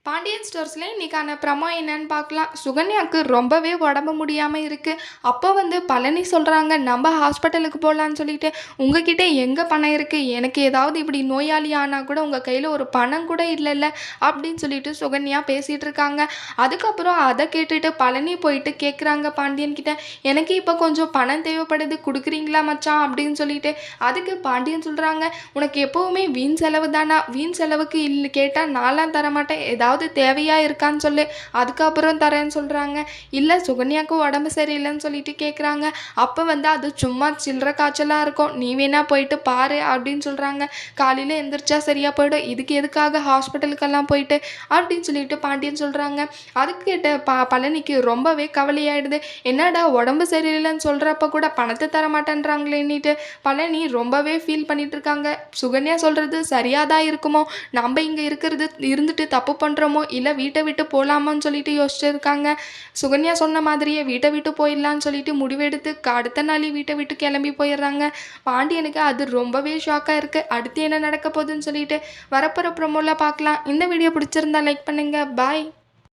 பாண்டியன் ஸ்டோர்ஸ்ல இன்னைக்கான ப்ரமோ என்னன்னு பார்க்கலாம். சுகன்யாக்கு ரொம்பவே உடம்பு முடியாம இருக்கு. அப்போ பழனி சொல்றாங்க, நம்ம ஹாஸ்பிட்டலுக்கு போகலான்னு சொல்லிட்டு. உங்ககிட்ட எங்க பணம் இருக்கு? எனக்கு ஏதாவது இப்படி நோயாளி ஆனா கூட உங்க கையில ஒரு பணம் கூட இல்லைல்ல அப்படின்னு சொல்லிட்டு சுகன்யா பேசிட்டு இருக்காங்க. அதுக்கப்புறம் அதை கேட்டுட்டு பழனி போயிட்டு கேட்குறாங்க பாண்டியன் கிட்ட, எனக்கு இப்போ கொஞ்சம் பணம் தேவைப்படுது, கொடுக்குறீங்களா மச்சான் அப்படின்னு சொல்லிட்டு. அதுக்கு பாண்டியன் சொல்றாங்க, உனக்கு எப்பவுமே வீண் செலவு தானா? வீண் செலவுக்கு இல்லை கேட்டால் நான்லாம் தரமாட்டேன், ஏதாவது தேவையாக இருக்கான்னு சொல்லு, அதுக்கப்புறம் தரேன்னு சொல்கிறாங்க. இல்லை சுகன்யாவுக்கு உடம்பு சரியில்லைன்னு சொல்லிட்டு கேட்குறாங்க. அப்போ அது சும்மா சில்லற காய்ச்சலாக இருக்கும், நீ வேணா போயிட்டு பாரு அப்படின்னு சொல்கிறாங்க. காலையில் எந்திரிச்சா சரியாக போயிடும், இதுக்கு எதுக்காக ஹாஸ்பிட்டலுக்கெல்லாம் போயிட்டு அப்படின்னு சொல்லிட்டு பாண்டியன் சொல்கிறாங்க. அதுக்கு கேட்ட பழனிக்கு ரொம்பவே கவலையாயிடுது. என்னடா உடம்பு சரியில்லைன்னு சொல்கிறப்ப கூட பணத்தை தர மாட்டேன்றாங்களேன்னுட்டு பழனி ரொம்பவே ஃபீல் பண்ணிட்டு இருக்காங்க. சுகன்யா சொல்கிறது சரியாக தான் இருக்குமோ, நம்ம இங்கே இருந்துட்டு தப்பு பண்ணுறோமோ, இல்லை வீட்டை விட்டு போகலாமான்னு சொல்லிட்டு யோசிச்சிருக்காங்க. சுகன்யா சொன்ன மாதிரியே வீட்டை விட்டு போயிடலான்னு சொல்லிட்டு முடிவெடுத்து அடுத்த நாளே வீட்டை விட்டு கிளம்பி போயிடுறாங்க. பாண்டியனுக்கு அது ரொம்பவே ஷாக்காக இருக்குது. அடுத்து என்ன நடக்க போகுதுன்னு சொல்லிட்டு வரப்போகிற ப்ரோமோவில் பார்க்கலாம். இந்த வீடியோ பிடிச்சிருந்தா லைக் பண்ணுங்கள். பாய்.